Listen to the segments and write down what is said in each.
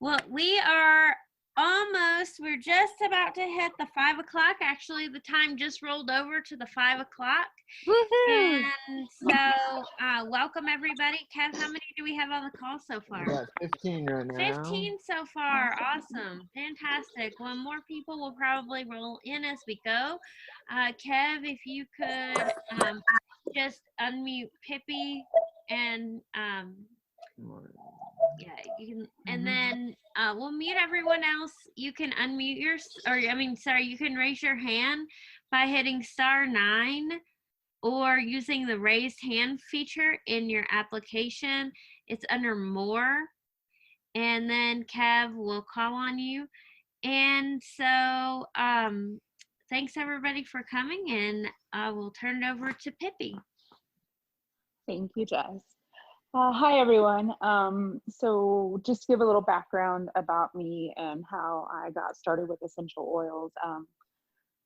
Well, we're just about to hit the 5 o'clock. Actually, the time just rolled over to the 5 o'clock. Woohoo! And so, welcome everybody. Kev, how many do we have on the call so far? We got 15 right now. 15 so far. Awesome. Fantastic. Well, more people will probably roll in as we go. Kev, if you could just unmute Pippi and yeah, you can, and then we'll mute everyone else. You can unmute you can raise your hand by hitting *9 or using the raised hand feature in your application. It's under more, and then Kev will call on you. And so thanks everybody for coming, and I will turn it over to Pippi. Thank you, Jess. Hi, everyone. So just to give a little background about me and how I got started with essential oils.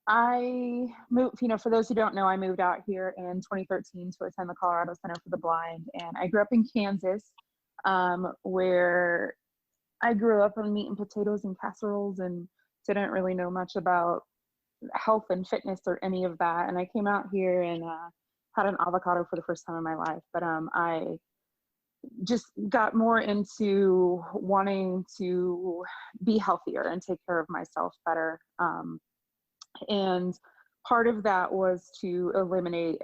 I moved, for those who don't know, I moved out here in 2013 to attend the Colorado Center for the Blind. And I grew up in Kansas, where I grew up on meat and potatoes and casseroles and didn't really know much about health and fitness or any of that. And I came out here and had an avocado for the first time in my life. But I just got more into wanting to be healthier and take care of myself better. And part of that was to eliminate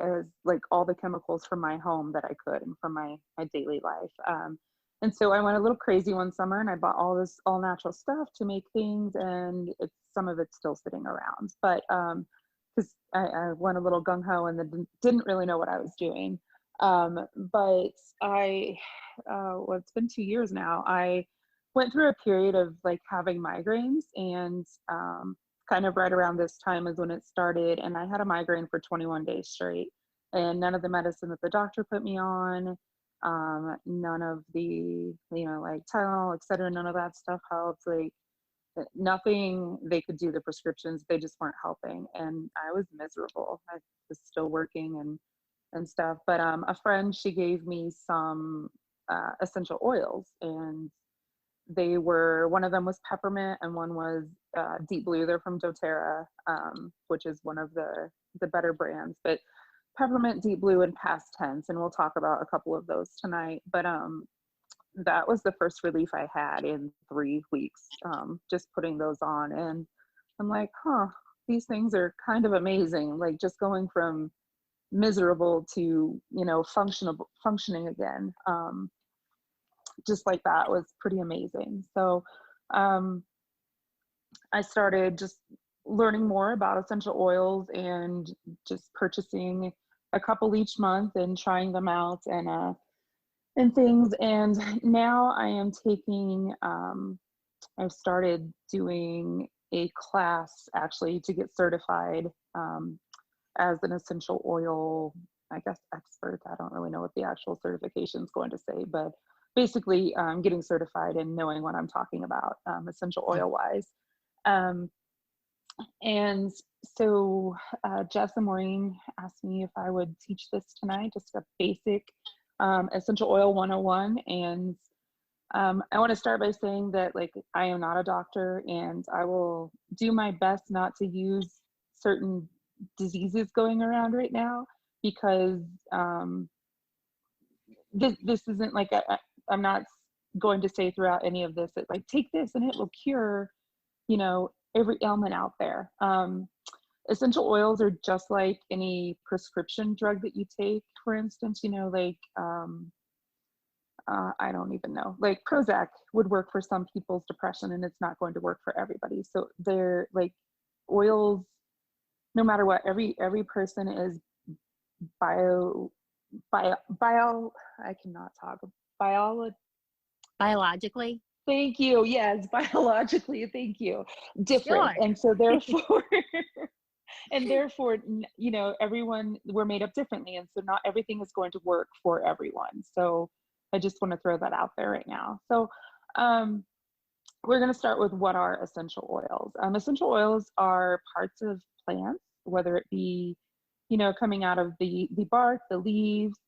all the chemicals from my home that I could and from my daily life. And so I went a little crazy one summer and I bought all this all natural stuff to make things, and some of it's still sitting around. But because I went a little gung-ho and then didn't really know what I was doing. But it's been 2 years now. I went through a period of having migraines, and kind of right around this time is when it started. And I had a migraine for 21 days straight, and none of the medicine that the doctor put me on, none of the, Tylenol, et cetera, none of that stuff helped. Nothing they could do, the prescriptions, they just weren't helping. And I was miserable. I was still working and stuff. But a friend, she gave me some essential oils, and one of them was peppermint and one was deep blue. They're from doTERRA, which is one of the better brands. But peppermint, deep blue, and past tense, and we'll talk about a couple of those tonight. But that was the first relief I had in 3 weeks, just putting those on. And I'm like, these things are kind of amazing. Just going from miserable to functioning again, just like that was pretty amazing. So I started just learning more about essential oils and just purchasing a couple each month and trying them out and things. And now I am taking I've started doing a class actually to get certified as an essential oil, I guess, expert. I don't really know what the actual certification is going to say, but basically getting certified and knowing what I'm talking about essential oil wise. And so Jess and Maureen asked me if I would teach this tonight, just a basic essential oil 101. And I want to start by saying that I am not a doctor, and I will do my best not to use certain diseases going around right now, because this isn't I'm not going to say throughout any of this that take this and it will cure every ailment out there. Essential oils are just like any prescription drug that you take. For instance, I don't even know, Prozac would work for some people's depression, and it's not going to work for everybody. So they're oils, no matter what, every person is Biologically. Thank you. Yes, biologically. Thank you. Different. Sure. And so therefore, everyone, we're made up differently. And so not everything is going to work for everyone. So I just want to throw that out there right now. So we're going to start with what are essential oils. Essential oils are parts of plants, whether it be, coming out of the bark, the leaves,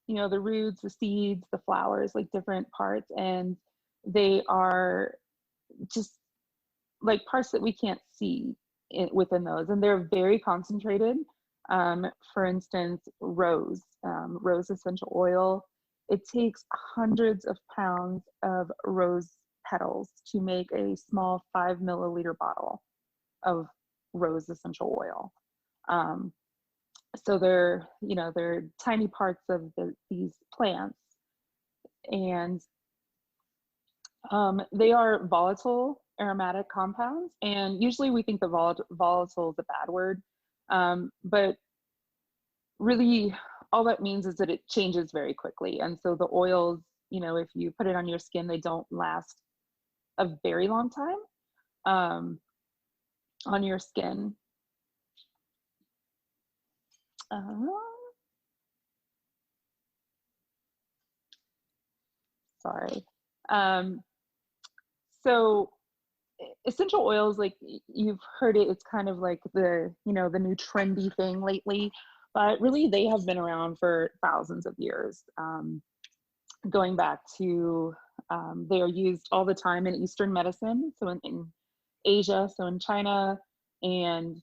the roots, the seeds, the flowers, like different parts, and they are just like parts that we can't see within those, and they're very concentrated. For instance, rose essential oil. It takes hundreds of pounds of rose petals to make a small 5 milliliter bottle of rose essential oil. Um, so they're tiny parts of these plants, and they are volatile aromatic compounds, and usually we think the volatile is a bad word, but really all that means is that it changes very quickly. And so the oils, if you put it on your skin, they don't last a very long time on your skin. Sorry. So essential oils, like you've heard it, it's kind of like the new trendy thing lately, but really they have been around for thousands of years, going back to they are used all the time in Eastern medicine, so in Asia, so in China and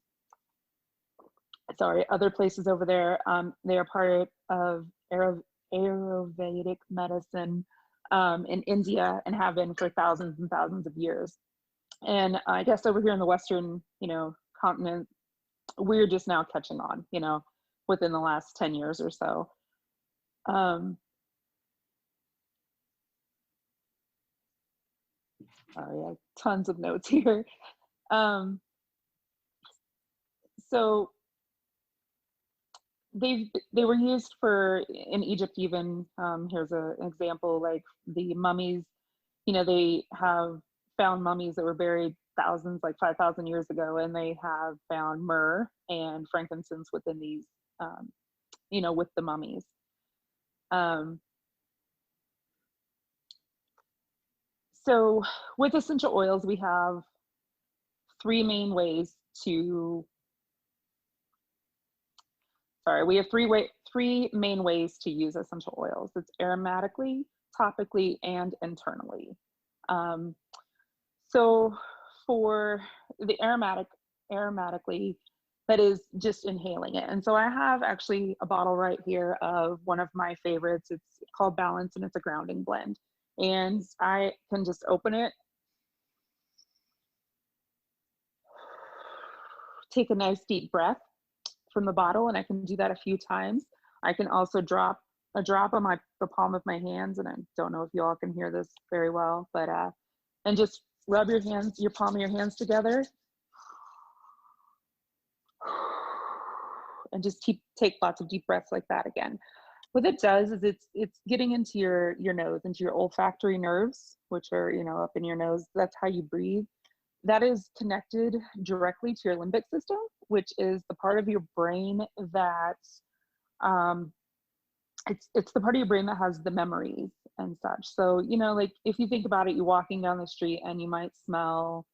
other places over there. They are part of Ayurvedic medicine in India, and have been for thousands and thousands of years. And I guess over here in the Western, continent, we're just now catching on, within the last 10 years or so. Sorry, I have tons of notes here. So they were used for, in Egypt even, here's an example, like the mummies, they have found mummies that were buried thousands, like 5,000 years ago, and they have found myrrh and frankincense within these, with the mummies. So with essential oils, we have three main ways to, we have three main ways to use essential oils. It's aromatically, topically, and internally. So for the aromatically, that is just inhaling it. And so I have actually a bottle right here of one of my favorites. It's called Balance, and it's a grounding blend. And I can just open it, take a nice deep breath from the bottle, and I can do that a few times. I can also drop a drop on the palm of my hands, and I don't know if you all can hear this very well, but and just rub your palm of your hands together, and just take lots of deep breaths like that again. What it does is it's getting into your nose, into your olfactory nerves, which are up in your nose. That's how you breathe. That is connected directly to your limbic system, which is the part of your brain that it's the part of your brain that has the memories and such. So like if you think about it, you're walking down the street and you might smell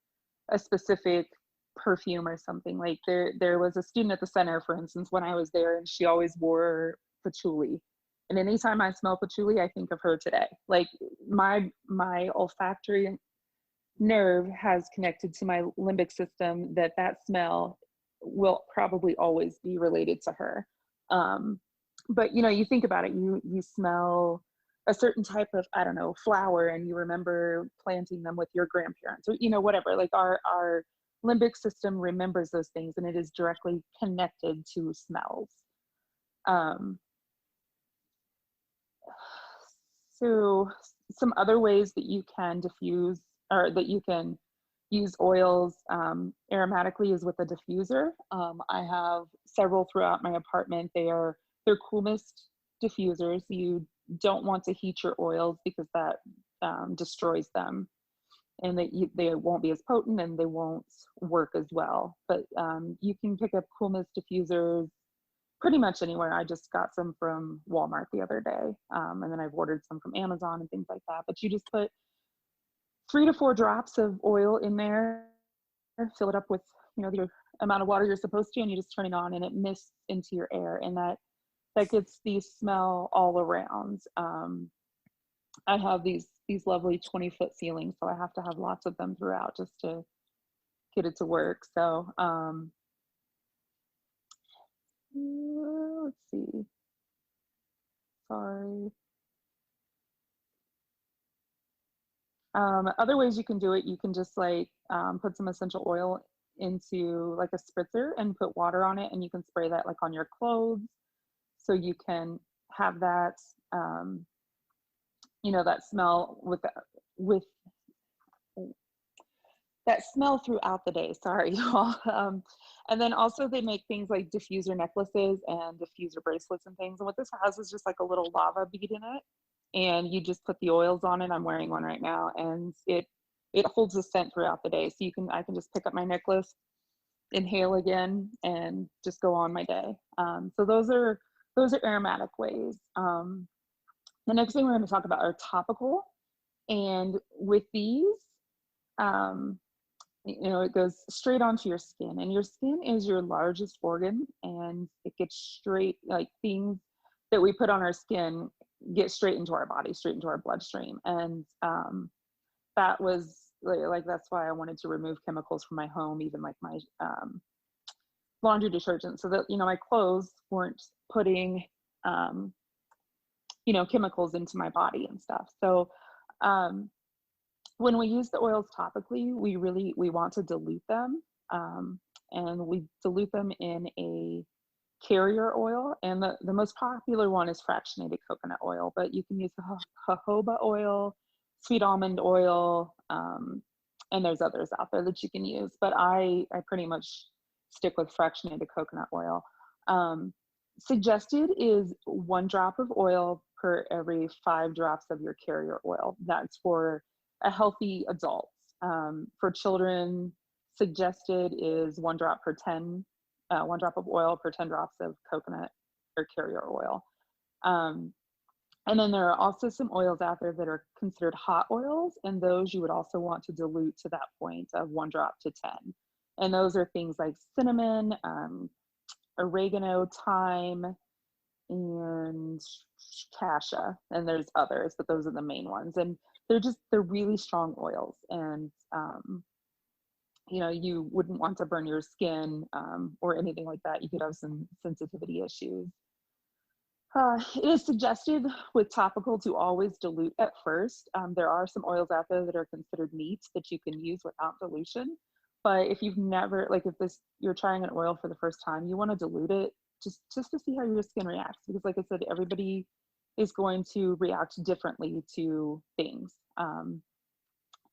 a specific perfume or something. Like there was a student at the center, for instance, when I was there, and she always wore patchouli, and anytime I smell patchouli, I think of her today. Like my olfactory nerve has connected to my limbic system, that smell will probably always be related to her. But you think about it, you smell a certain type of, I don't know, flower, and you remember planting them with your grandparents, or whatever. Like our limbic system remembers those things, and it is directly connected to smells. So some other ways that you can diffuse, or that you can use oils aromatically, is with a diffuser. I have several throughout my apartment. They're cool mist diffusers. You don't want to heat your oils because that destroys them, and they won't be as potent, and they won't work as well. But you can pick up cool mist diffusers pretty much anywhere. I just got some from Walmart the other day, and then I've ordered some from Amazon and things like that. But you just put 3 to 4 drops of oil in there, fill it up with the amount of water you're supposed to, and you just turn it on, and it mists into your air, and that that gets the smell all around. I have these lovely 20-foot ceilings, so I have to have lots of them throughout just to get it to work. So let's see. Sorry. Other ways you can do it, you can just like put some essential oil into like a spritzer and put water on it, and you can spray that like on your clothes, so you can have that that smell with that smell throughout the day. Sorry, y'all. And then also they make things like diffuser necklaces and diffuser bracelets and things. And what this has is just like a little lava bead in it, and you just put the oils on it. I'm wearing one right now, and it holds the scent throughout the day. So I can just pick up my necklace, inhale again, and just go on my day. So those are aromatic ways. The next thing we're going to talk about are topical, and with these, it goes straight onto your skin, and your skin is your largest organ, and it gets straight, like things that we put on our skin get straight into our body, straight into our bloodstream. And that was like that's why I wanted to remove chemicals from my home, even like my laundry detergent, so that my clothes weren't putting chemicals into my body and stuff. So when we use the oils topically, we want to dilute them, and we dilute them in a carrier oil. And the most popular one is fractionated coconut oil, but you can use jojoba oil, sweet almond oil, and there's others out there that you can use. But I pretty much stick with fractionated coconut oil. Suggested is 1 drop of oil per every 5 drops of your carrier oil. That's for a healthy adult. For children, suggested is 1 drop of oil per 10 drops of coconut or carrier oil. And then there are also some oils out there that are considered hot oils, and those you would also want to dilute to that point of 1 drop to 10. And those are things like cinnamon, oregano, thyme, and cassia. And there's others, but those are the main ones. And they're really strong oils, and you wouldn't want to burn your skin or anything like that. You could have some sensitivity issues. It is suggested with topical to always dilute at first. There are some oils out there that are considered neat that you can use without dilution. But if you've never, like if you're trying an oil for the first time, you want to dilute it just to see how your skin reacts. Because like I said, everybody is going to react differently to things.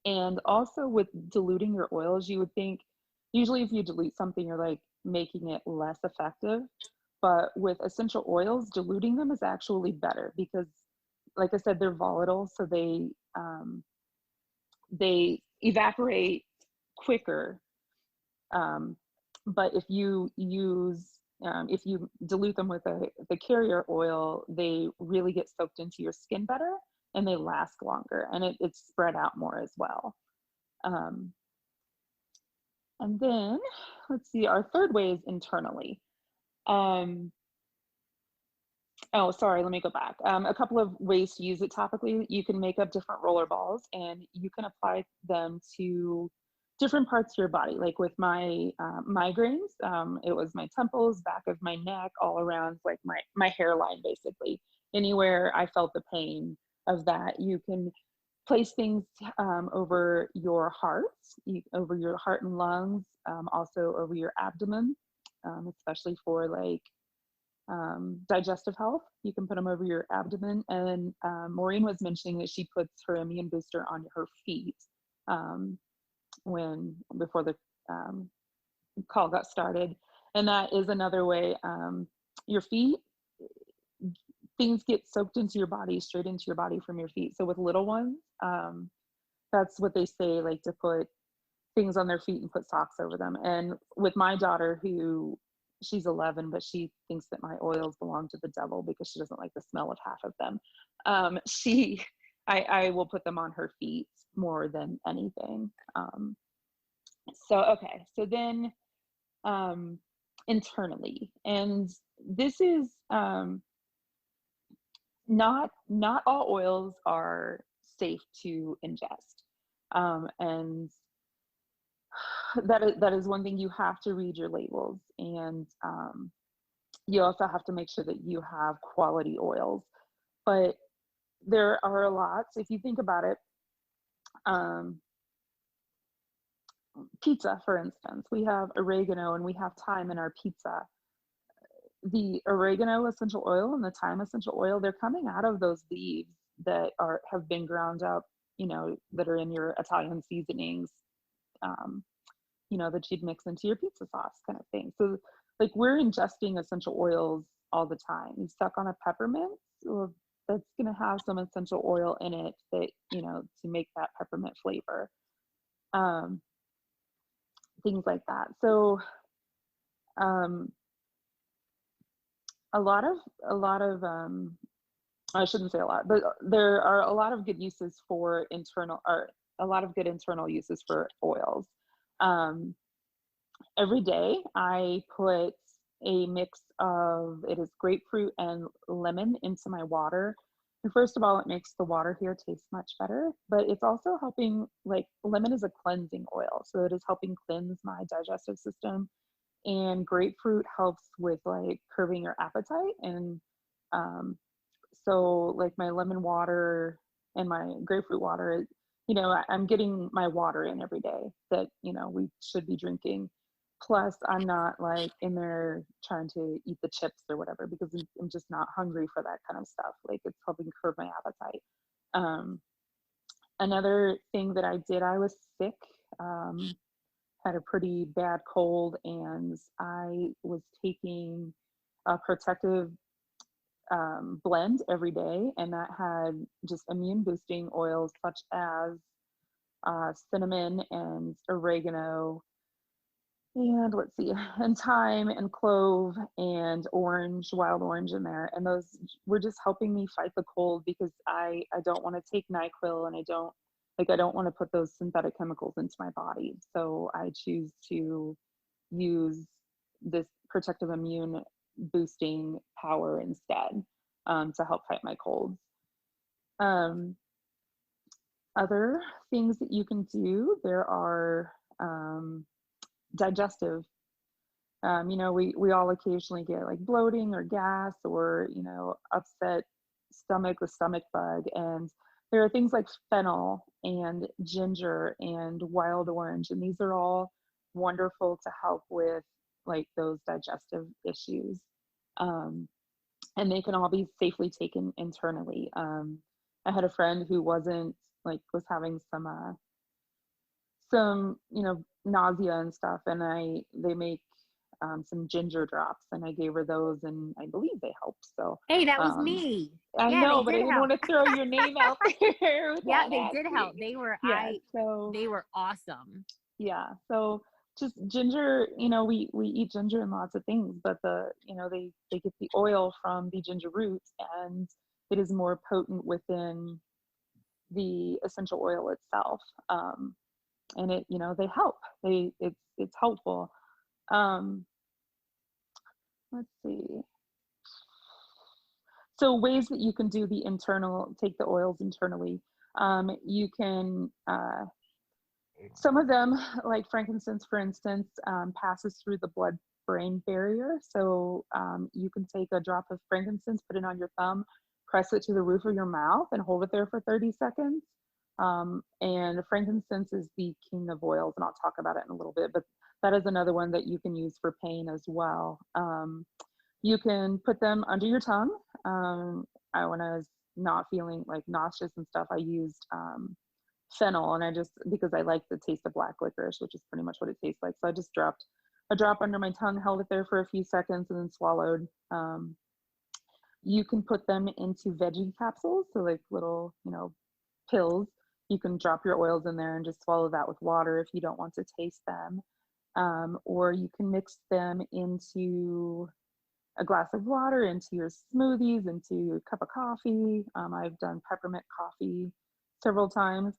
And also with diluting your oils, you would think, usually if you dilute something, you're like making it less effective. But with essential oils, diluting them is actually better because, like I said, they're volatile, so they evaporate quicker. But if you dilute them with the carrier oil, they really get soaked into your skin better, and they last longer, and it's spread out more as well. And then let's see, our third way is internally. Oh, sorry, let me go back. A couple of ways to use it topically. You can make up different roller balls, and you can apply them to different parts of your body. Like with my migraines, it was my temples, back of my neck, all around like my hairline, basically. Anywhere I felt the pain of that, you can place things over your heart, over your heart and lungs, also over your abdomen, especially for like digestive health. You can put them over your abdomen. And Maureen was mentioning that she puts her immune booster on her feet before the call got started. And that is another way. Your feet, things get soaked into your body, straight into your body from your feet. So with little ones, that's what they say, like to put things on their feet and put socks over them. And with my daughter, she's 11, but she thinks that my oils belong to the devil because she doesn't like the smell of half of them. I will put them on her feet more than anything. So then internally, and this is not all oils are safe to ingest. And that is one thing. You have to read your labels, and you also have to make sure that you have quality oils. But there are lots, if you think about it. um, Pizza, for instance, we have oregano and we have thyme in our pizza. The oregano essential oil and the thyme essential oil, they're coming out of those leaves that have been ground up, that are in your Italian seasonings, um, that you'd mix into your pizza sauce kind of thing. So like, we're ingesting essential oils all the time. You suck on a peppermint, well, that's going to have some essential oil in it that, to make that peppermint flavor. Um, Things like that. So um, a lot of I shouldn't say a lot, but there are a lot of good uses for internal, or a lot of good internal uses for oils. Um, every day I put a mix of, it is grapefruit and lemon into my water. And first of all, it makes the water here taste much better, but it's also helping, like, lemon is a cleansing oil, so it is helping cleanse my digestive system. And grapefruit helps with like curbing your appetite. And um, so like my lemon water and my grapefruit water, I'm getting my water in every day that, we should be drinking. Plus, I'm not like in there trying to eat the chips or whatever, because I'm just not hungry for that kind of stuff. Like, it's helping curb my appetite. Um, Another thing that I did, I was sick, had a pretty bad cold, and I was taking a protective blend every day, and that had just immune boosting oils such as cinnamon and oregano, and let's see, and thyme and clove and wild orange in there. And those were just helping me fight the cold, because I don't want to take NyQuil, and I don't want to put those synthetic chemicals into my body. So I choose to use this protective immune boosting power instead, to help fight my colds. Um, Other things that you can do, there are digestive. We all occasionally get like bloating or gas, or, upset stomach, the stomach bug. And there are things like fennel and ginger and wild orange. And these are all wonderful to help with like those digestive issues. And they can all be safely taken internally. I had a friend who was having some nausea and stuff, and they make some ginger drops, and I gave her those, and I believe they help. So Hey, that was me. I Yeah, they know, but I did didn't help. want to throw your name out there Yeah, without they did help. asking. They were Yeah, so they were awesome. yeah, so just ginger, we eat ginger in lots of things, but they get the oil from the ginger root, and it is more potent within the essential oil itself. And they help. It's helpful. Um, let's see. So ways that you can do take the oils internally. You can, some of them, like frankincense, for instance, passes through the blood-brain barrier. So you can take a drop of frankincense, put it on your thumb, press it to the roof of your mouth, and hold it there for 30 seconds. And frankincense is the king of oils, and I'll talk about it in a little bit, but that is another one that you can use for pain as well. You can put them under your tongue. When I was not feeling like nauseous and stuff, I used fennel, and because I like the taste of black licorice, which is pretty much what it tastes like. So I just dropped a drop under my tongue, held it there for a few seconds, and then swallowed. You can put them into veggie capsules, so like little, pills. You can drop your oils in there and just swallow that with water if you don't want to taste them. Or you can mix them into a glass of water, into your smoothies, into a cup of coffee. I've done peppermint coffee several times.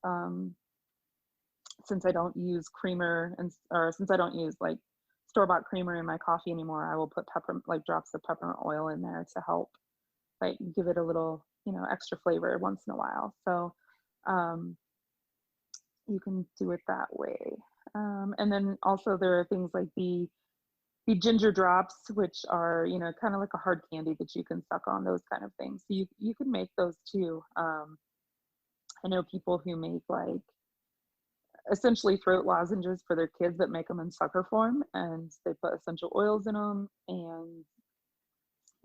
Since I don't use creamer, or since I don't use like store-bought creamer in my coffee anymore, I will put drops of peppermint oil in there to help like give it a little extra flavor once in a while. So you can do it that way. And then also there are things like the ginger drops, which are, kind of like a hard candy that you can suck on, those kind of things. So you can make those too. I know people who make like essentially throat lozenges for their kids that make them in sucker form, and they put essential oils in them, and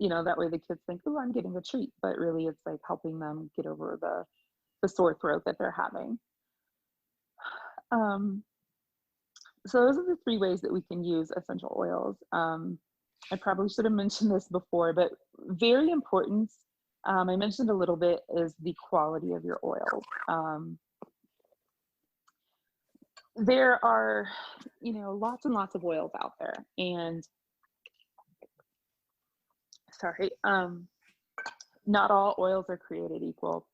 that way the kids think, oh, I'm getting a treat, but really it's like helping them get over the sore throat that they're having. So those are the 3 ways that we can use essential oils. I probably should have mentioned this before, but very important, I mentioned a little bit, is the quality of your oils. There are, lots and lots of oils out there, and sorry, not all oils are created equal.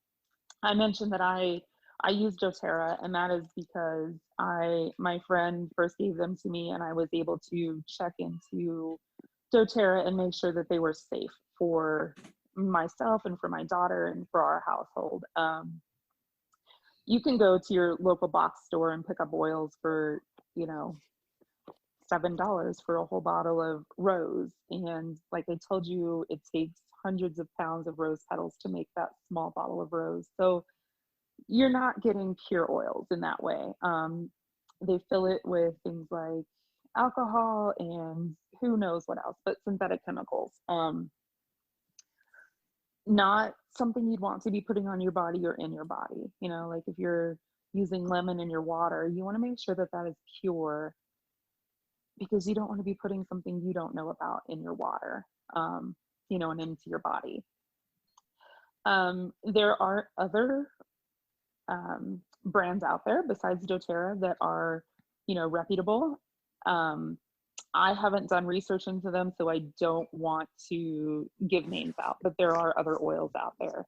I mentioned that I use doTERRA, and that is because my friend first gave them to me, and I was able to check into doTERRA and make sure that they were safe for myself and for my daughter and for our household. You can go to your local box store and pick up oils for, $7 for a whole bottle of rose. And like I told you, it takes hundreds of pounds of rose petals to make that small bottle of rose. So you're not getting pure oils in that way. They fill it with things like alcohol and who knows what else, but synthetic chemicals. Not something you'd want to be putting on your body or in your body. Like if you're using lemon in your water, you want to make sure that that is pure, because you don't want to be putting something you don't know about in your water, and into your body. There are other brands out there besides doTERRA that are, reputable. I haven't done research into them, so I don't want to give names out, but there are other oils out there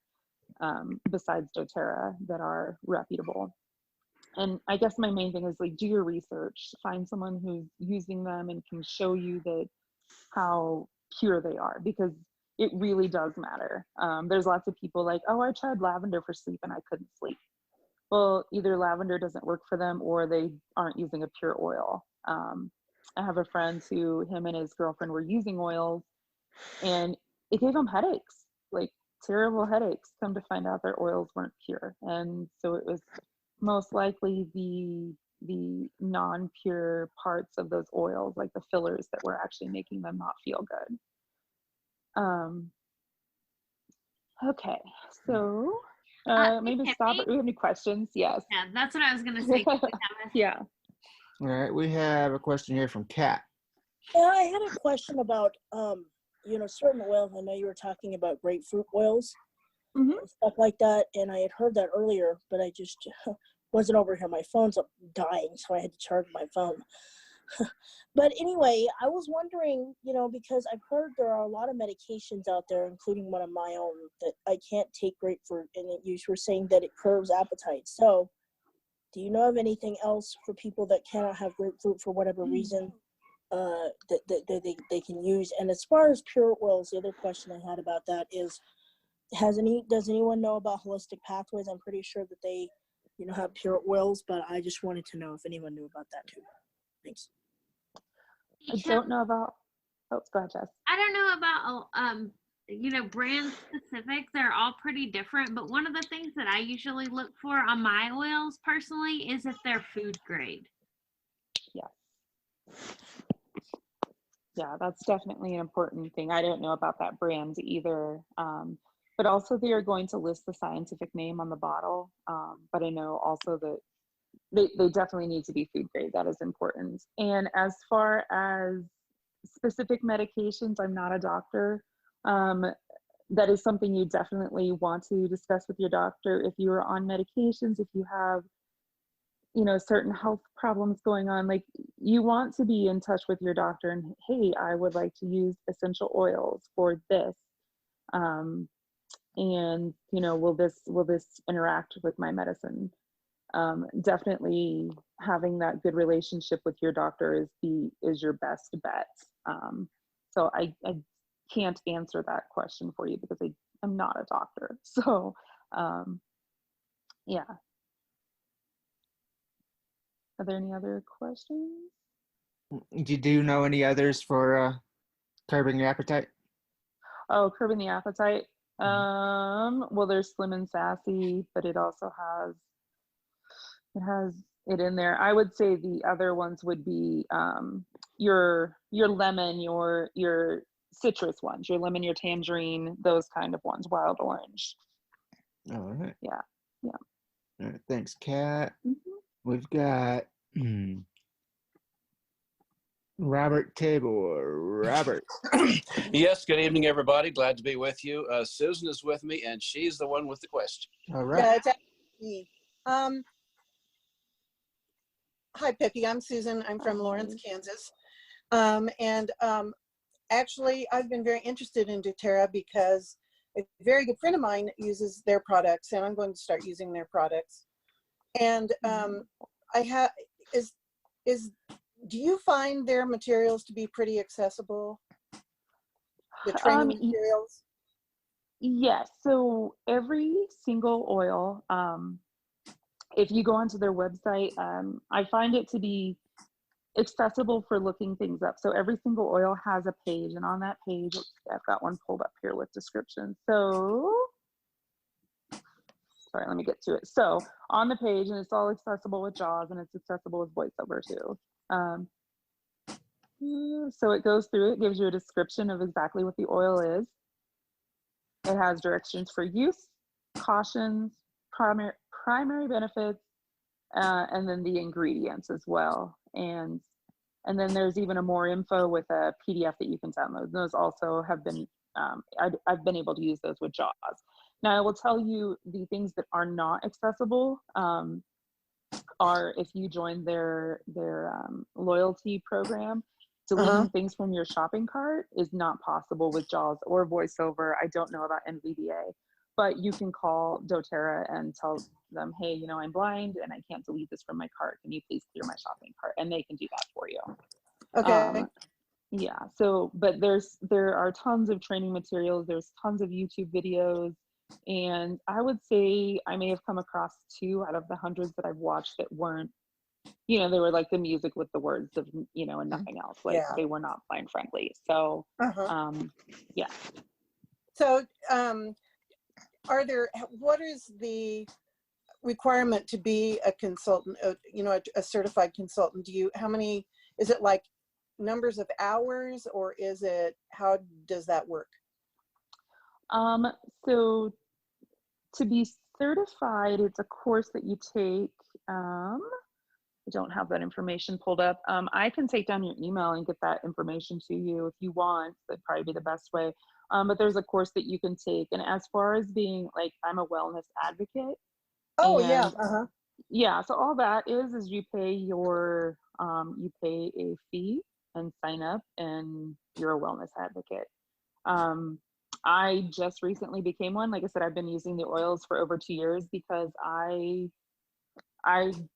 besides doTERRA that are reputable. And I guess my main thing is like, do your research, find someone who's using them and can show you that how pure they are, because it really does matter. There's lots of people like, oh, I tried lavender for sleep and I couldn't sleep. Well, either lavender doesn't work for them or they aren't using a pure oil. I have a friend who, him and his girlfriend were using oils, and it gave them headaches, like terrible headaches. Come to find out their oils weren't pure. And so it was most likely the non-pure parts of those oils, like the fillers, that were actually making them not feel good. Okay, so maybe stop. Do we have any questions? Yes. Yeah, that's what I was going to say. Yeah. All right, we have a question here from Kat. Yeah, I had a question about, certain oils. I know you were talking about grapefruit oils and stuff like that, and I had heard that earlier, but I just wasn't over here. My phone's dying, so I had to charge my phone. But anyway, I was wondering, because I've heard there are a lot of medications out there, including one of my own, that I can't take grapefruit, and you were saying that it curbs appetite. So do you know of anything else for people that cannot have grapefruit for whatever reason that they can use? And as far as pure oils, the other question I had about that is, does anyone know about holistic pathways? I'm pretty sure that they, have pure oils, but I just wanted to know if anyone knew about that too. Thanks. I don't know about, go ahead, Jess. I don't know about, brand specific. They're all pretty different, but one of the things that I usually look for on my oils personally is if they're food grade. Yeah, that's definitely an important thing. I don't know about that brand either. But also they are going to list the scientific name on the bottle. But I know also that they definitely need to be food grade. That is important. And as far as specific medications, I'm not a doctor. That is something you definitely want to discuss with your doctor. If you are on medications, if you have, certain health problems going on, like, you want to be in touch with your doctor and, hey, I would like to use essential oils for this. And, will this interact with my medicine? Definitely having that good relationship with your doctor is your best bet. So I can't answer that question for you because am not a doctor. So, yeah. Are there any other questions? Do you know any others for curbing your appetite? Oh, curbing the appetite. Well, there's Slim and Sassy, but it also has it in there. I would say the other ones would be your lemon, your citrus ones, your lemon, your tangerine, those kind of ones, wild orange. All right. Yeah. All right. Thanks, Kat. Mm-hmm. We've got Robert Tabor. Robert. Yes, good evening, everybody. Glad to be with you. Susan is with me, and she's the one with the question. All right. Yeah, it's actually me. Hi, Pippi. I'm Susan. I'm from Lawrence, Kansas. Actually, I've been very interested in doTERRA because a very good friend of mine uses their products, and I'm going to start using their products. And do you find their materials to be pretty accessible? The training materials? Yes. So every single oil, if you go onto their website, I find it to be accessible for looking things up. So every single oil has a page, and on that page, I've got one pulled up here with descriptions. So, sorry, let me get to it. So on the page, and it's all accessible with JAWS, and it's accessible with VoiceOver too. So it goes through, it gives you a description of exactly what the oil is. It has directions for use, cautions, primary benefits, and then the ingredients as well. And then there's even a more info with a PDF that you can download. Those also have been, I've been able to use those with JAWS. Now I will tell you the things that are not accessible are if you join their loyalty program. Deleting things from your shopping cart is not possible with JAWS or VoiceOver. I don't know about NVDA, but you can call doTERRA and tell them, hey, you know, I'm blind and I can't delete this from my cart. Can you please clear my shopping cart? And they can do that for you. Okay. Yeah. So, but there are tons of training materials. There's tons of YouTube videos. And I would say I may have come across 2 out of the hundreds that I've watched that weren't, you know, they were like the music with the words of, you know, and nothing else. Like they were not blind friendly. So, yeah. So, what is the requirement to be a consultant, you know, a certified consultant? Is it like numbers of hours, or how does that work? So to be certified, it's a course that you take. I don't have that information pulled up. I can take down your email and get that information to you if you want. That'd probably be the best way. But there's a course that you can take. And as far as being like, I'm a wellness advocate. Oh, and, yeah. Yeah. So all that is you pay you pay a fee and sign up, and you're a wellness advocate. I just recently became one. Like I said, I've been using the oils for over 2 years because I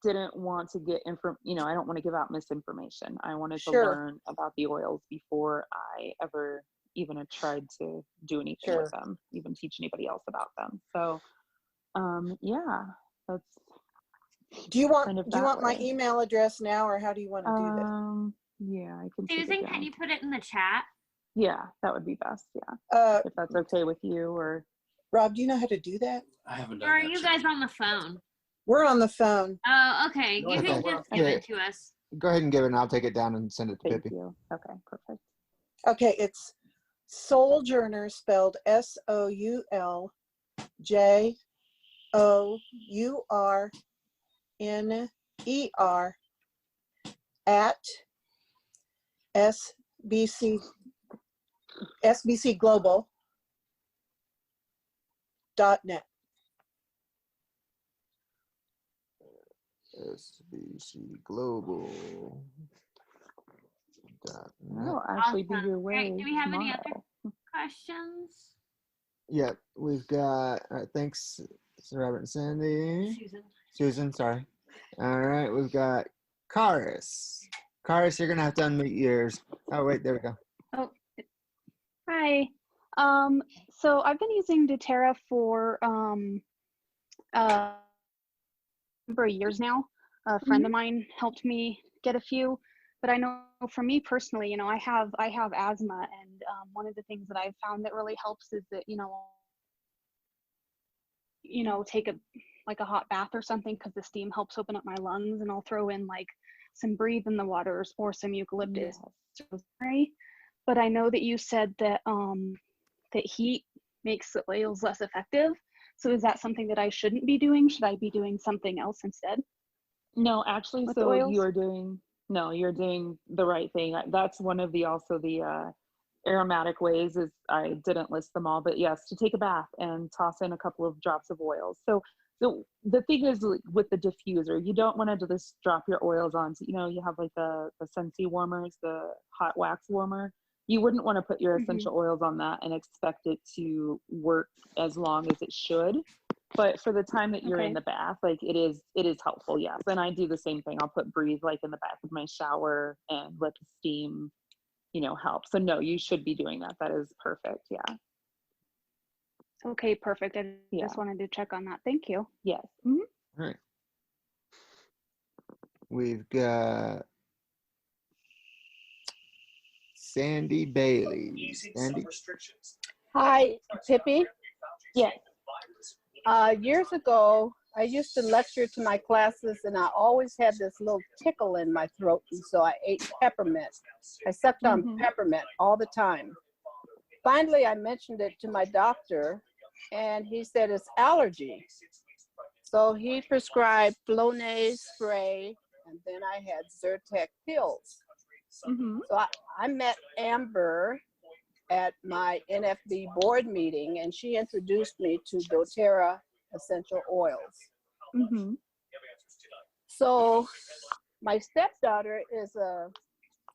didn't want to get you know, I don't want to give out misinformation. I wanted to learn about the oils before I ever even tried to do anything with them, even teach anybody else about them. So, yeah, that's. Do you want my email address now, or how do you want to do this? Yeah, I can. Susan, can you put it in the chat? Yeah, that would be best. Yeah, if that's okay with you. Or Rob, do you know how to do that? I haven't done Or are that you yet. guys on the phone? We're on the phone. Oh, okay. No, You I can don't. just give it to us. Go ahead and give it, and I'll take it down and send it to thank Pippi. you. Okay, perfect. Okay, it's Souljourner, spelled SOULJOURNER at sbcglobal.net. SBCglobal. I'll actually be your way. Great. Do we have any other tomorrow. questions? Yep, we've got, all right, thanks, Robert and Cindy. Susan, sorry. All right, we've got Karis. Karis, you're going to have to unmute yours. Oh, wait, there we go. Oh, hi. So I've been using doTERRA for a number of years now. A friend of mine helped me get a few, but I know for me personally, I have asthma, and one of the things that I've found that really helps is that take a hot bath or something, because the steam helps open up my lungs, and I'll throw in like some breathe in the waters or some eucalyptus rosemary. But I know that you said that that heat makes the oils less effective. So is that something that I shouldn't be doing? Should I be doing something else instead? No, actually, with the so oils? you're doing the right thing. That's one of the aromatic ways, is I didn't list them all, but yes, to take a bath and toss in a couple of drops of oils. So the thing is, like, with the diffuser, you don't want to just drop your oils onto, you have like the Scentsy warmers, the hot wax warmer. You wouldn't want to put your essential oils on that and expect it to work as long as it should. But for the time that you're in the bath, like, it is helpful, yes. And I do the same thing. I'll put breathe like in the back of my shower and let the steam, help. So no, you should be doing that. That is perfect. Yeah. Okay, perfect. I just wanted to check on that. Thank you. Yes. All right. We've got Sandy Bailey. Sandy. Hi, Tippy. Yes. Years ago, I used to lecture to my classes, and I always had this little tickle in my throat, and so I ate peppermint. I sucked on peppermint all the time. Finally, I mentioned it to my doctor, and he said it's allergy. So he prescribed Flonase spray, and then I had Zyrtec pills. So I met Amber at my NFB board meeting, and she introduced me to doTERRA essential oils. So my stepdaughter is a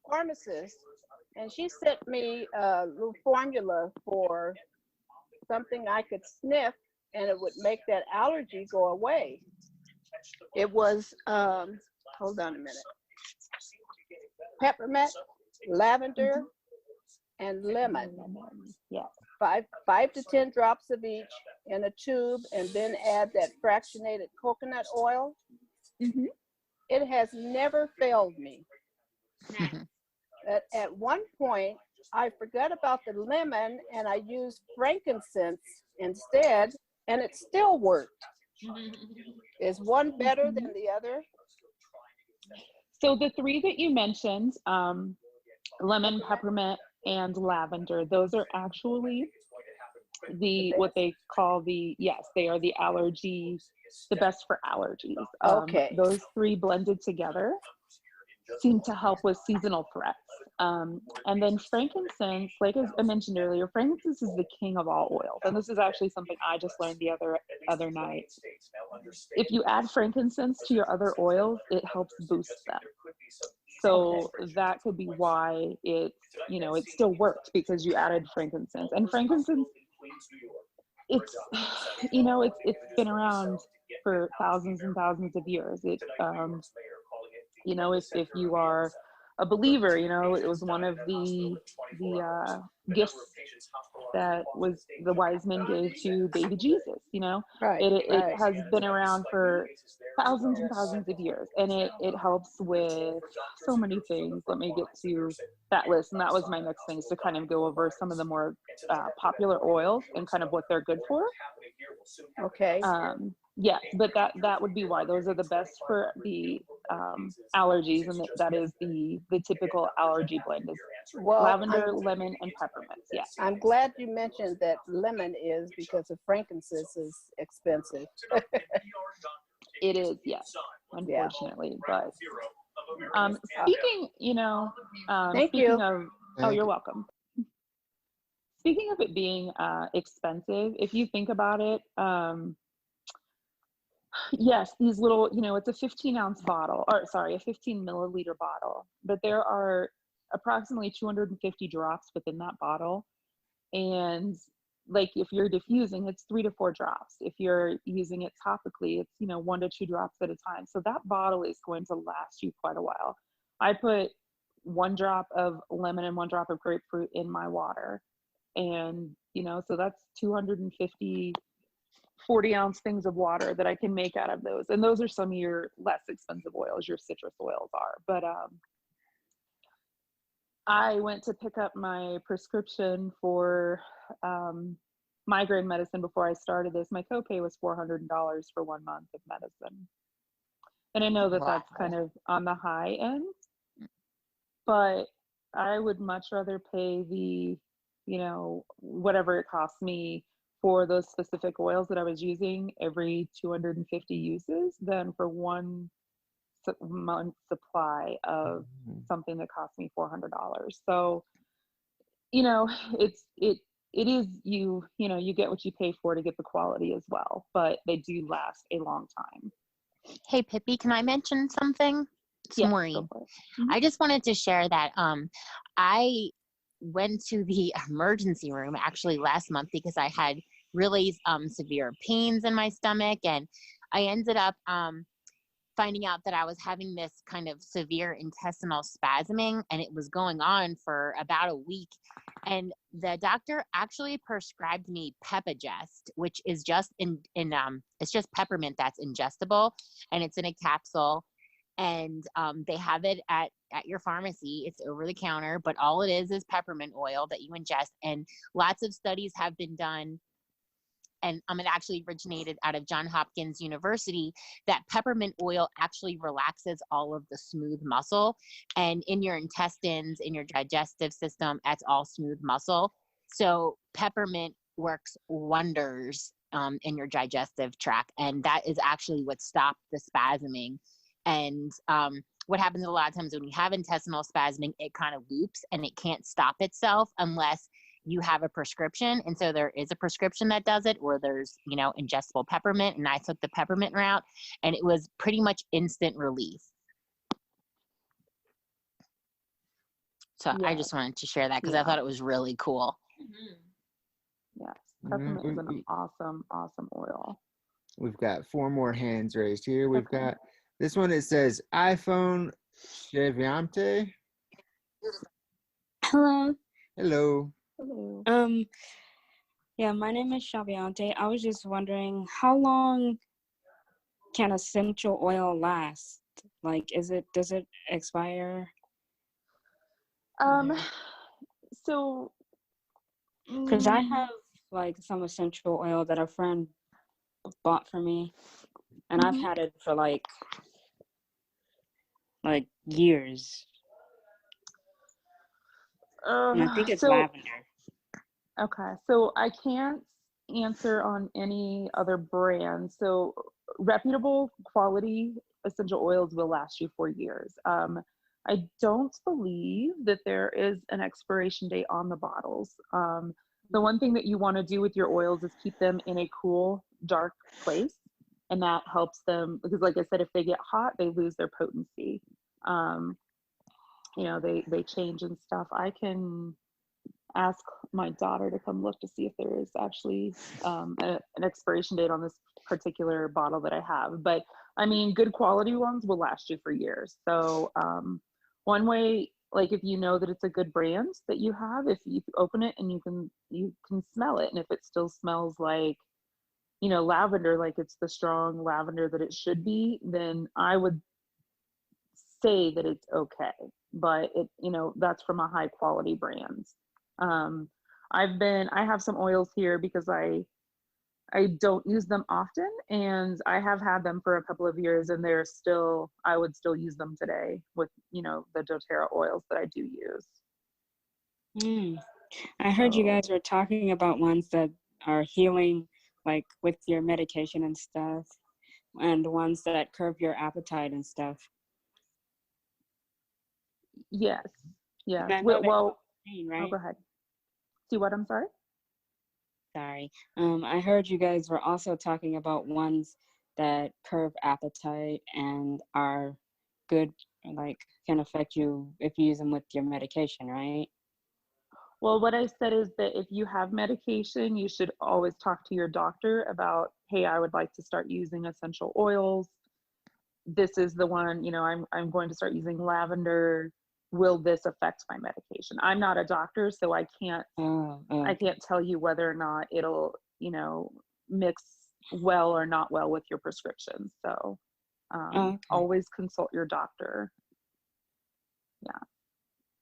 pharmacist, and she sent me a little formula for something I could sniff, and it would make that allergy go away. It was, hold on a minute, peppermint, lavender, and lemon. Yeah. 5 to 10 drops of each in a tube, and then add that fractionated coconut oil. It has never failed me. At one point, I forgot about the lemon, and I used frankincense instead, and it still worked. Is one better than the other? So the three that you mentioned, lemon, peppermint, and lavender, those are actually what they call they are the best for allergies. Okay. Those three blended together seem to help with seasonal threats. And then frankincense, like as I mentioned earlier, frankincense is the king of all oils. And this is actually something I just learned the other night. If you add frankincense to your other oils, it helps boost them. So that could be why it still worked, because you added frankincense. And frankincense, it's been around for thousands and thousands of years. If you are a believer, it was one of the gifts that was the wise men gave to baby Jesus. It has been around for thousands and thousands of years, and it helps with so many things. Let me get to that list, and that was my next thing, is to kind of go over some of the more popular oils and kind of what they're good for. Okay. Yes, but that would be why those are the best for the allergies, and that is the typical allergy blend is lavender, lemon, and peppermint. Yes. I'm glad you mentioned that lemon is, because the frankincense is expensive. It is, yes, unfortunately. But speaking, Thank speaking you. of, you're welcome. Speaking of it being expensive, if you think about it, yes, these little, it's a 15-ounce bottle, or sorry, a 15 milliliter bottle, but there are approximately 250 drops within that bottle. And like, if you're diffusing, it's 3 to 4 drops. If you're using it topically, it's 1 to 2 drops at a time. So that bottle is going to last you quite a while. I put 1 drop of lemon and 1 drop of grapefruit in my water, and so that's 250 40-ounce things of water that I can make out of those. And those are some of your less expensive oils, your citrus oils are. But I went to pick up my prescription for migraine medicine before I started this. My copay was $400 for 1 month of medicine. And I know that that's kind of on the high end, but I would much rather pay the, whatever it costs me for those specific oils that I was using every 250 uses than for 1 month supply of something that cost me $400. So, it is you get what you pay for to get the quality as well, but they do last a long time. Hey, Pippi, can I mention something? It's Yes, Maureen. go for it. I just wanted to share that I went to the emergency room actually last month because I had really severe pains in my stomach, and I ended up finding out that I was having this kind of severe intestinal spasming, and it was going on for about a week. And the doctor actually prescribed me Pepagest, which is just it's just peppermint that's ingestible, and it's in a capsule. And they have it at your pharmacy. It's over the counter, but all it is peppermint oil that you ingest. And lots of studies have been done, and it actually originated out of Johns Hopkins University, that peppermint oil actually relaxes all of the smooth muscle. And in your intestines, in your digestive system, that's all smooth muscle. So peppermint works wonders in your digestive tract. And that is actually what stopped the spasming. And what happens a lot of times when you have intestinal spasming, it kind of loops and it can't stop itself unless you have a prescription. And so there is a prescription that does it, or there's, ingestible peppermint. And I took the peppermint route, and it was pretty much instant relief. So I just wanted to share that because I thought it was really cool. Yes, peppermint is an awesome, awesome oil. We've got 4 more hands raised here. We've got this one. It says iPhone Cheviante. Hello. Hello. Hello. Yeah, my name is Shaviante. I was just wondering, how long can essential oil last? Like, does it expire? So because I have like some essential oil that a friend bought for me, and I've had it for like years. And I think it's lavender. Okay, so I can't answer on any other brand. So reputable quality essential oils will last you for years. I don't believe that there is an expiration date on the bottles. The one thing that you want to do with your oils is keep them in a cool, dark place. And that helps them, because like I said, if they get hot, they lose their potency. They change and stuff. I can ask my daughter to come look to see if there is actually an expiration date on this particular bottle that I have. But I mean, good quality ones will last you for years. So one way, like if you know that it's a good brand that you have, if you open it and you can smell it, and if it still smells like, lavender, like it's the strong lavender that it should be, then I would say that it's okay. But that's from a high quality brand. I have some oils here because I don't use them often, and I have had them for a couple of years, and I would still use them today with, the doTERRA oils that I do use. I heard you guys were talking about ones that are healing, like with your medication and stuff, and ones that curb your appetite and stuff. Yes. Right? Oh, go ahead. See what? I'm sorry? Sorry. I heard you guys were also talking about ones that curb appetite and are good, like can affect you if you use them with your medication, right? Well, what I said is that if you have medication, you should always talk to your doctor about, hey, I would like to start using essential oils. This is the one, I'm going to start using lavender. will this affect my medication? I'm not a doctor, so I can't I can't tell you whether or not it'll, you know, mix well or not well with your prescription. So always consult your doctor. Yeah.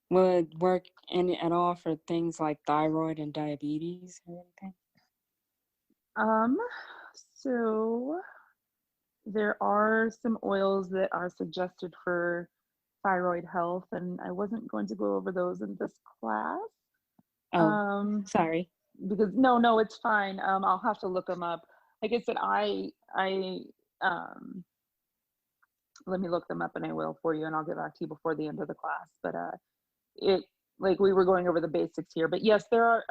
Will it work at all for things like thyroid and diabetes or anything? So there are some oils that are suggested for thyroid health, and I wasn't going to go over those in this class. Sorry. Because no, it's fine. I'll have to look them up. Like I said, I let me look them up and I will for you, and I'll get back to you before the end of the class. But it, like, we were going over the basics here, but yes, there are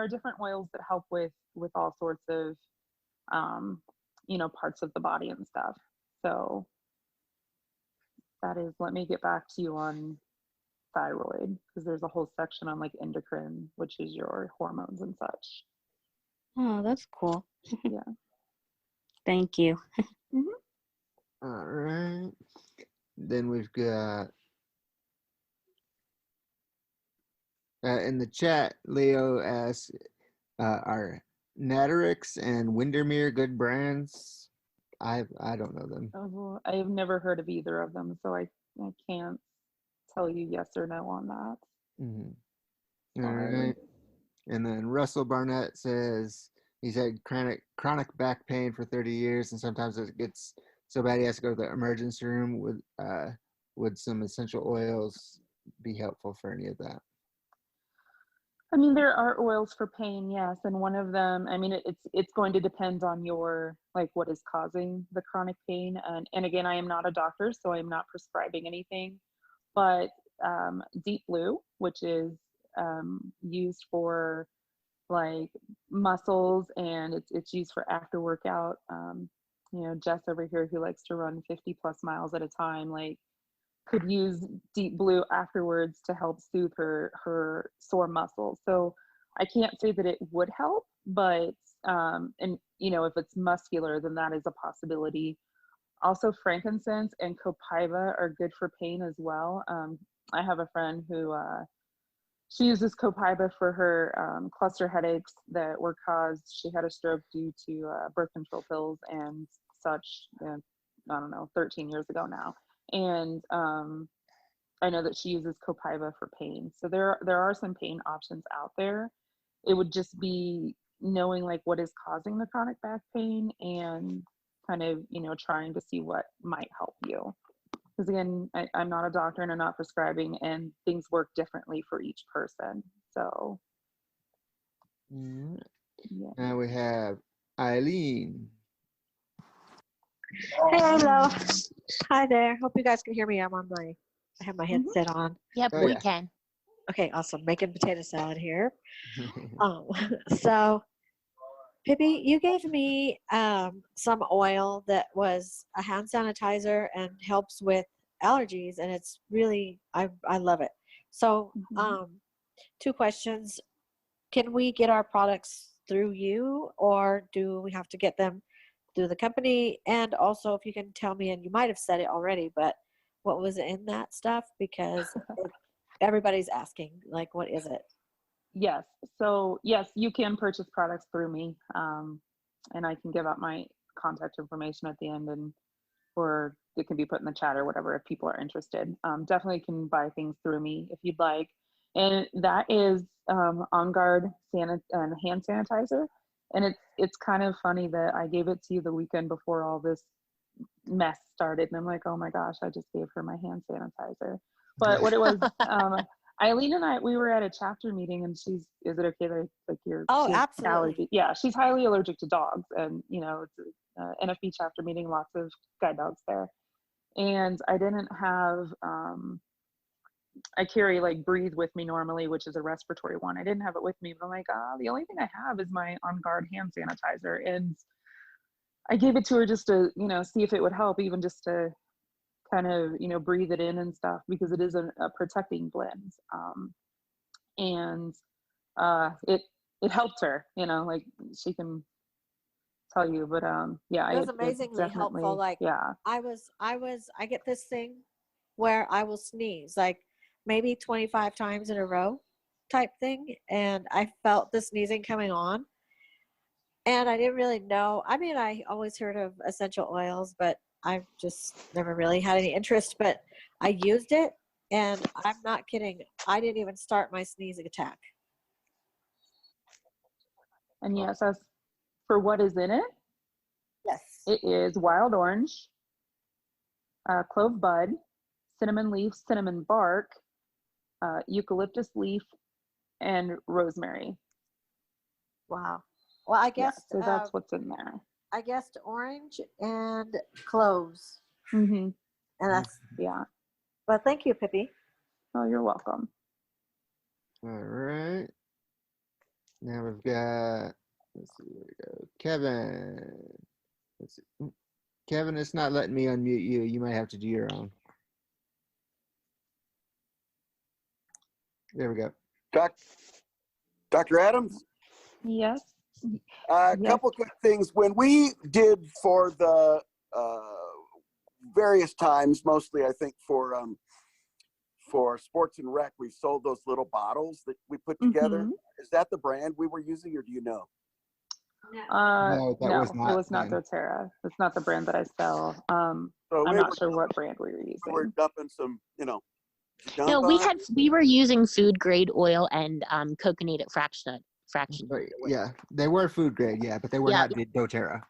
different oils that help with all sorts of you know, parts of the body and stuff. So that is, let me get back to you on thyroid, because there's a whole section on like endocrine, which is your hormones and such. Oh, that's cool. Yeah. Thank you. All right. Then we've got in the chat, Leo asks, are Natarix and Windermere good brands? I don't know them. Oh, I have never heard of either of them, so I can't tell you yes or no on that. Mm-hmm. All right. And then Russell Barnett says he's had chronic back pain for 30 years, and sometimes it gets so bad he has to go to the emergency room. Would some essential oils be helpful for any of that? I mean, there are oils for pain, yes, and one of them, I mean, it's going to depend on your, like, what is causing the chronic pain. And again, I am not a doctor, so I'm not prescribing anything, but Deep Blue, which is used for like muscles, and it's used for after workout. You know, Jess over here, who likes to run 50+ miles at a time, like, could use Deep Blue afterwards to help soothe her sore muscles. So I can't say that it would help, but and you know, if it's muscular, then that is a possibility. Also, frankincense and copaiba are good for pain as well. I have a friend who she uses copaiba for her cluster headaches that were caused. She had a stroke due to birth control pills and such. I don't know, 13 years ago now. And I know that she uses copaiba for pain. So there are some pain options out there. It would just be knowing like what is causing the chronic back pain and kind of, you know, trying to see what might help you. Because again, I'm not a doctor and I'm not prescribing, and things work differently for each person. So yeah. Now we have Eileen. Hey, hello. Hi there. Hope you guys can hear me. I have my headset on. Yep, we can. Okay, awesome. Making potato salad here. So, Pippi, you gave me some oil that was a hand sanitizer and helps with allergies, and it's really, I love it. So, 2 questions. Can we get our products through you, or do we have to get them through the company? And also, if you can tell me, and you might have said it already, but what was in that stuff? Because everybody's asking, like, what is it? Yes. So yes, you can purchase products through me, and I can give out my contact information at the end, and or it can be put in the chat or whatever if people are interested. Definitely can buy things through me if you'd like. And that is On Guard hand sanitizer. And it's kind of funny that I gave it to you the weekend before all this mess started, and I'm like, oh my gosh, I just gave her my hand sanitizer. But what it was, Eileen and I, we were at a chapter meeting, and is it okay that like you're absolutely allergy? Yeah, she's highly allergic to dogs, and you know, it's a NFB chapter meeting, lots of guide dogs there, and I didn't have I carry like Breathe with me normally, which is a respiratory one. I didn't have it with me, but I'm like, the only thing I have is my On Guard hand sanitizer, and I gave it to her just to, you know, see if it would help, even just to kind of, you know, breathe it in and stuff, because it is a protecting blend. And it helped her, you know, like she can tell you, but yeah, it was amazingly helpful. Like, yeah, I get this thing where I will sneeze, like maybe 25 times in a row type thing. And I felt the sneezing coming on. And I didn't really know. I mean, I always heard of essential oils, but I've just never really had any interest. But I used it, and I'm not kidding. I didn't even start my sneezing attack. And yes, as for what is in it, Yes. it is wild orange, clove bud, cinnamon leaf, cinnamon bark, eucalyptus leaf, and rosemary. Wow. Well, I guess So that's what's in there. I guessed orange and cloves. Mm-hmm. And that's yeah. Well, thank you, Pippi. Oh, you're welcome. All right. Now we've got, let's see, where we go. Kevin. Let's see. Kevin, it's not letting me unmute you. You might have to do your own. There we go. Dr. Adams? Yes. A couple quick things. When we did for the various times, mostly I think for sports and rec, we've sold those little bottles that we put together. Mm-hmm. Is that the brand we were using, or do you know? No, was not it was not doTERRA. It's not the brand that I sell. I'm not sure what brand we were using. We were dumping some, No, we were using food grade oil and coconated fraction. Yeah, they were food grade, but they were not doTERRA.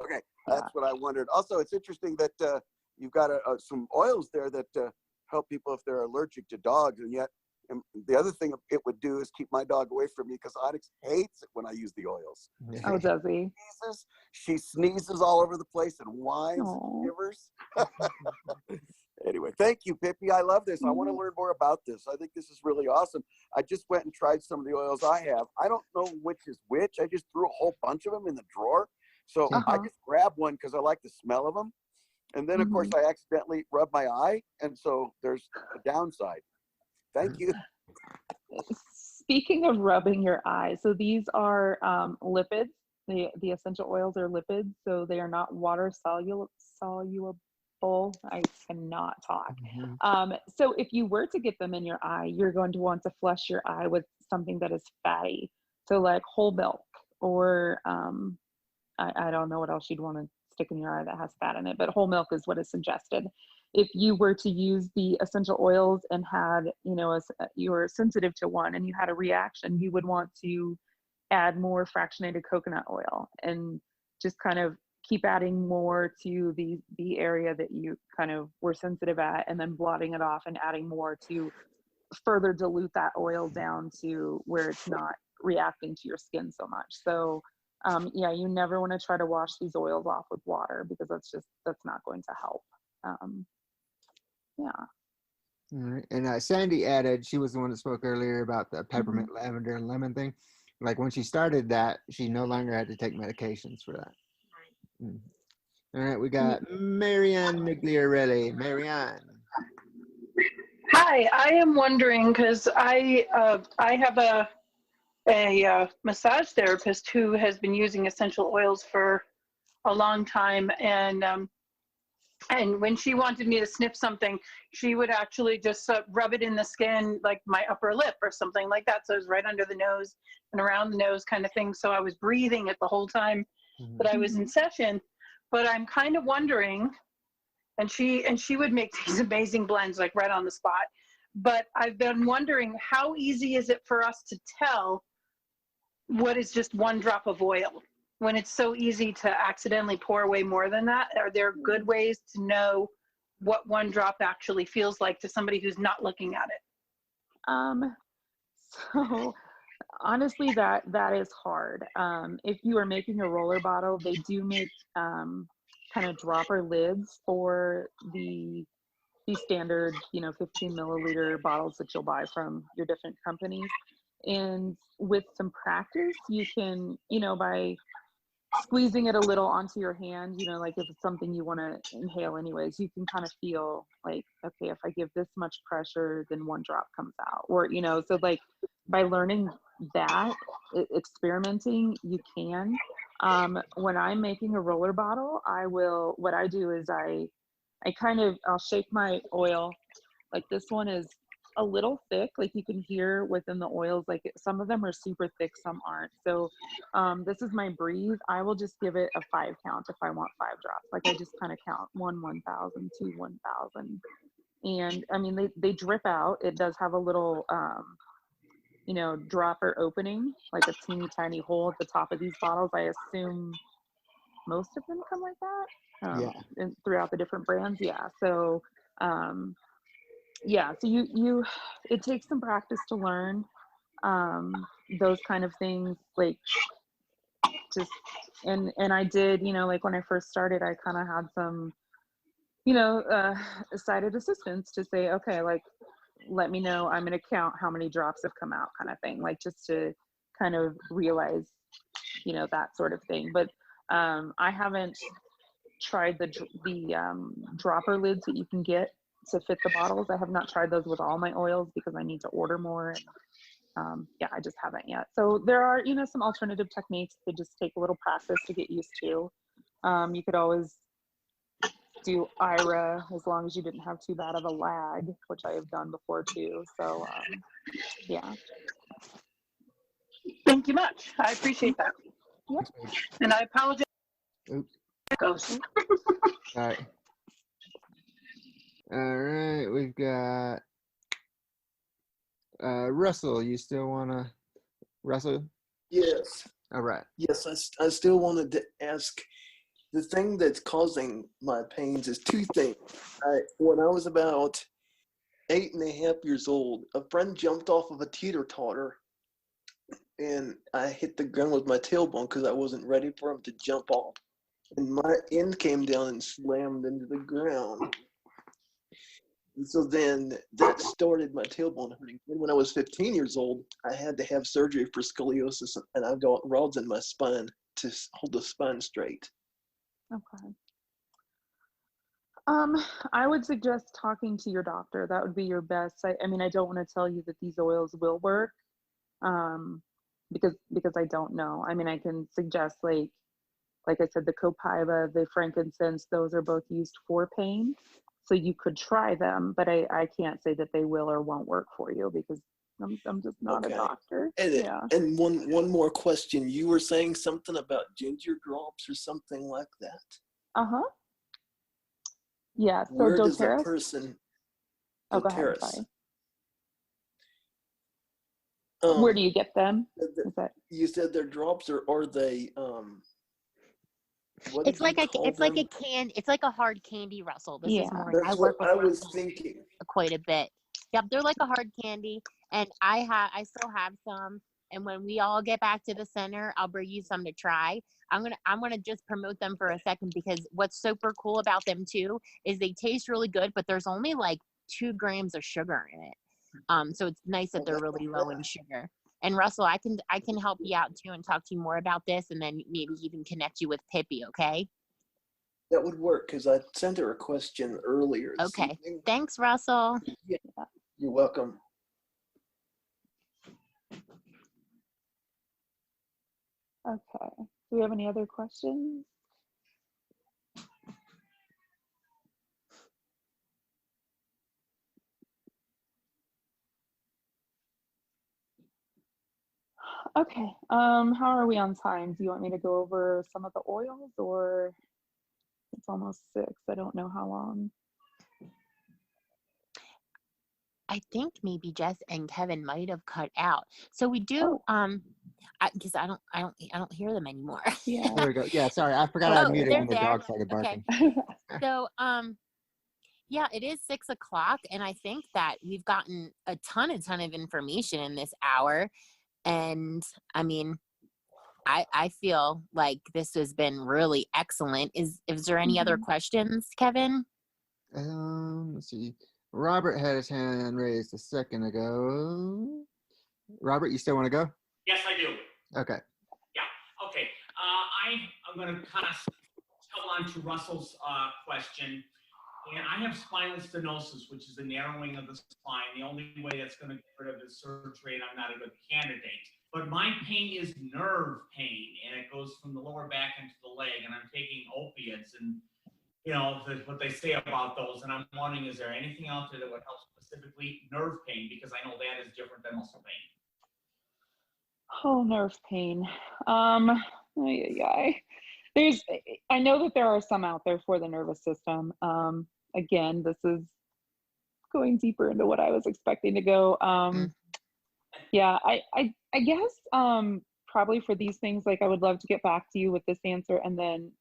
Okay, that's what I wondered. Also, it's interesting that you've got some oils there that help people if they're allergic to dogs, and yet the other thing it would do is keep my dog away from me because Onyx hates it when I use the oils. Oh, does he? She sneezes all over the place and whines and shivers. Anyway, thank you, Pippi. I love this. I want to learn more about this. I think this is really awesome. I just went and tried some of the oils I have. I don't know which is which. I just threw a whole bunch of them in the drawer. So I just grabbed one because I like the smell of them. And then, of course, I accidentally rubbed my eye. And so there's a downside. Thank you. Speaking of rubbing your eye, so these are lipids. The essential oils are lipids, so they are not water soluble. I cannot talk. So if you were to get them in your eye, you're going to want to flush your eye with something that is fatty. So like whole milk, or I don't know what else you'd want to stick in your eye that has fat in it, but whole milk is what is suggested. If you were to use the essential oils and had, you were sensitive to one and you had a reaction, you would want to add more fractionated coconut oil and just kind of keep adding more to the area that you kind of were sensitive at, and then blotting it off and adding more to further dilute that oil down to where it's not reacting to your skin so much. So you never want to try to wash these oils off with water because that's not going to help. All right. And Sandy added, she was the one that spoke earlier about the peppermint, lavender, and lemon thing. Like when she started that, she no longer had to take medications for that. All right, we got Marianne Migliarelli. Marianne. Hi, I am wondering because I have a massage therapist who has been using essential oils for a long time, and when she wanted me to sniff something, she would actually just rub it in the skin, like my upper lip or something like that. So it was right under the nose and around the nose kind of thing. So I was breathing it the whole time that I was in session. But I'm kind of wondering, and she would make these amazing blends like right on the spot. But I've been wondering, how easy is it for us to tell what is just one drop of oil when it's so easy to accidentally pour away more than that? Are there good ways to know what one drop actually feels like to somebody who's not looking at it? So honestly, that is hard. If you are making a roller bottle, they do make kind of dropper lids for the standard 15 milliliter bottles that you'll buy from your different companies. And with some practice, you can, by squeezing it a little onto your hand, like if it's something you want to inhale anyways, you can kind of feel like, okay, if I give this much pressure, then one drop comes out, or so like by learning that, experimenting, you can. When I'm making a roller bottle, what I do is I'll shake my oil. Like this one is a little thick. Like you can hear within the oils, like some of them are super thick, some aren't. So this is my breathe. I will just give it a 5 count if I want 5 drops. Like I just kind of count 1, 1,000, 2, 1,000. And I mean, they drip out. It does have a little, you know, dropper opening, like a teeny tiny hole at the top of these bottles. I assume most of them come like that. Yeah. And throughout the different brands. Yeah. So, yeah, so it takes some practice to learn those kind of things, like just, and I did, you know, like when I first started, I kind of had some, you know, sighted assistants to say, okay, like, let me know, I'm going to count how many drops have come out, kind of thing, like just to kind of realize, you know, that sort of thing. But I haven't tried the dropper lids that you can get to fit the bottles. I have not tried those with all my oils because I need to order more. And, yeah, I just haven't yet. So there are, you know, some alternative techniques that just take a little practice to get used to. You could always do IRA as long as you didn't have too bad of a lag, which I have done before too. So yeah. Thank you much. I appreciate that. Yep. And I apologize. Oops. Goes. All right. All right, we've got Russell. You still wanna, Russell? Yes. All right. Yes, I still wanted to ask. The thing that's causing my pains is 2 things. When I was about 8.5 years old, a friend jumped off of a teeter-totter, and I hit the ground with my tailbone because I wasn't ready for him to jump off. And my end came down and slammed into the ground. And so then that started my tailbone hurting. And when I was 15 years old, I had to have surgery for scoliosis, and I've got rods in my spine to hold the spine straight. Okay. I would suggest talking to your doctor. That would be your best. I mean, I don't want to tell you that these oils will work, because I don't know. I mean, I can suggest, like I said, the copaiba, the frankincense, those are both used for pain. So you could try them, but I can't say that they will or won't work for you because I'm just not a doctor. And, yeah. And one more question. You were saying something about ginger drops or something like that. Uh-huh. Yeah. So Where does a doTERRA. person? Oh, go ahead. doTERRA. Sorry. Where do you get them? Is that? You said they're drops, or are they? What It's did you like call it's like them? it's like a hard candy, Russell. This is more. That's I what work with I was Russell thinking. quite a bit. Yep, they're like a hard candy, and I still have some. And when we all get back to the center, I'll bring you some to try. I'm gonna just promote them for a second because what's super cool about them too is they taste really good, but there's only like 2 grams of sugar in it. So it's nice that they're really low in sugar. And Russell, I can help you out too and talk to you more about this, and then maybe even connect you with Pippi. Okay? That would work because I sent her a question earlier. Okay. Thanks, Russell. Yeah. You're welcome. Okay. Do we have any other questions? Okay. How are we on time? Do you want me to go over some of the oils, or it's almost 6? I don't know how long. I think maybe Jess and Kevin might have cut out. So we do because I don't hear them anymore. Yeah. There we go. Yeah, sorry, I forgot I muted they're when the there. dog started barking. Okay. So yeah, it is 6 o'clock, and I think that we've gotten a ton of information in this hour. And I mean, I feel like this has been really excellent. Is there any other questions, Kevin? Let's see. Robert had his hand raised a second ago. Robert, you still want to go? Yes, I do. Okay. Yeah. Okay. I'm going to kind of tell on to Russell's question. And I have spinal stenosis, which is the narrowing of the spine. The only way that's going to get rid of is surgery, and I'm not a good candidate. But my pain is nerve pain, and it goes from the lower back into the leg, and I'm taking opiates and, you know, what they say about those. And I'm wondering, is there anything out there that would help specifically nerve pain, because I know that is different than muscle pain. Oh, nerve pain. I know that there are some out there for the nervous system. Again, this is going deeper into what I was expecting to go. Yeah, I guess probably for these things, like I would love to get back to you with this answer, and then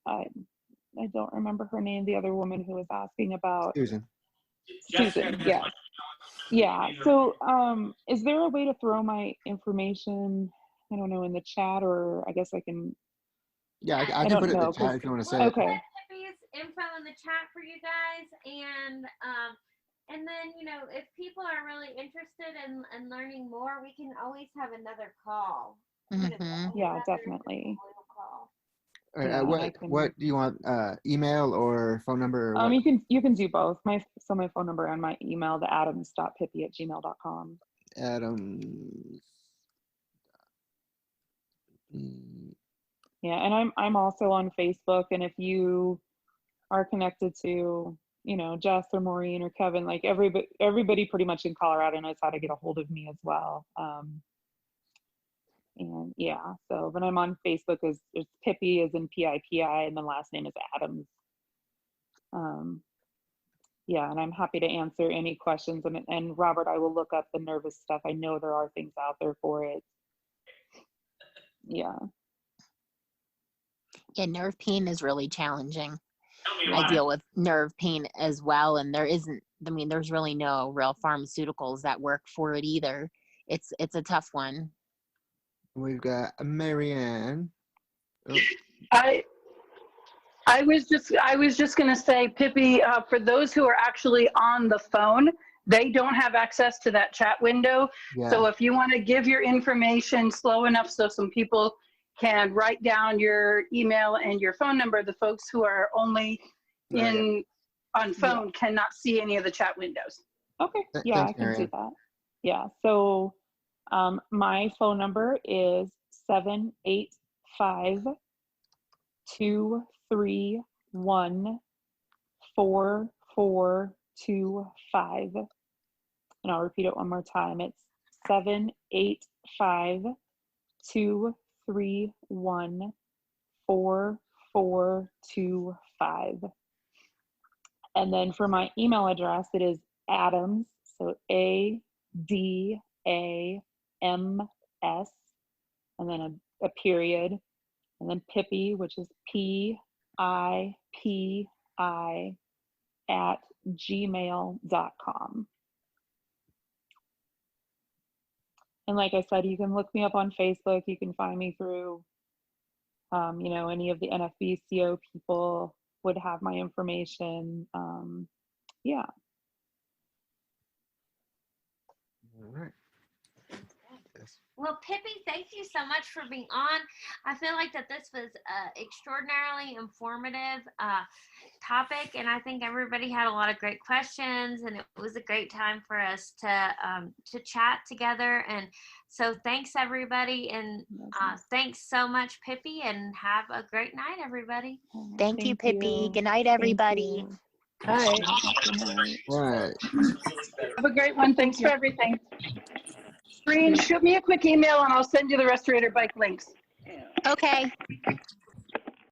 I don't remember her name, the other woman who was asking about Susan. Susan, yeah. Yeah. So is there a way to throw my information, I don't know, in the chat, or I guess I can Yeah, I can put it in the chat if you want to say it. Okay. Pippi's info in the chat for you guys, and then, you know, if people are really interested in learning more, we can always have another call. Yeah, definitely. All right, what do you want? Email or phone number? Or what? You can do both. My phone number and my email, the adams.pippi@gmail.com. Adams. Yeah, and I'm also on Facebook, and if you are connected to, you know, Jess or Maureen or Kevin, like everybody pretty much in Colorado knows how to get a hold of me as well. And yeah, so when I'm on Facebook, it's Pippi as in P-I-P-I, and the last name is Adams. Yeah, and I'm happy to answer any questions. And Robert, I will look up the nervous stuff. I know there are things out there for it. Yeah. Yeah, nerve pain is really challenging. I deal with nerve pain as well, and there's really no real pharmaceuticals that work for it either. It's a tough one. We've got Marianne. Oh. I was just going to say, Pippi, for those who are actually on the phone, they don't have access to that chat window. Yeah. So if you want to give your information slow enough so some people can write down your email and your phone number, the folks who are only on phone cannot see any of the chat windows. Okay. Yeah, Thanks, I can do that. Yeah. So my phone number is 785-231-4425. And I'll repeat it one more time. It's 785-231-4425. And then for my email address, it is Adams, so ADAMS, and then a period, and then Pippi, which is PIPI @gmail.com. And like I said, you can look me up on Facebook. You can find me through, you know, any of the NFBCO people would have my information. Yeah. All right. Well, Pippi, thank you so much for being on. I feel like that this was extraordinarily informative topic, and I think everybody had a lot of great questions, and it was a great time for us to chat together. And so thanks, everybody, and thanks so much, Pippi, and have a great night, everybody. Thank you, Pippi. Good night, everybody. Hi. Right. Have a great one. Thanks for everything. Green, shoot me a quick email and I'll send you the respirator bike links. Okay.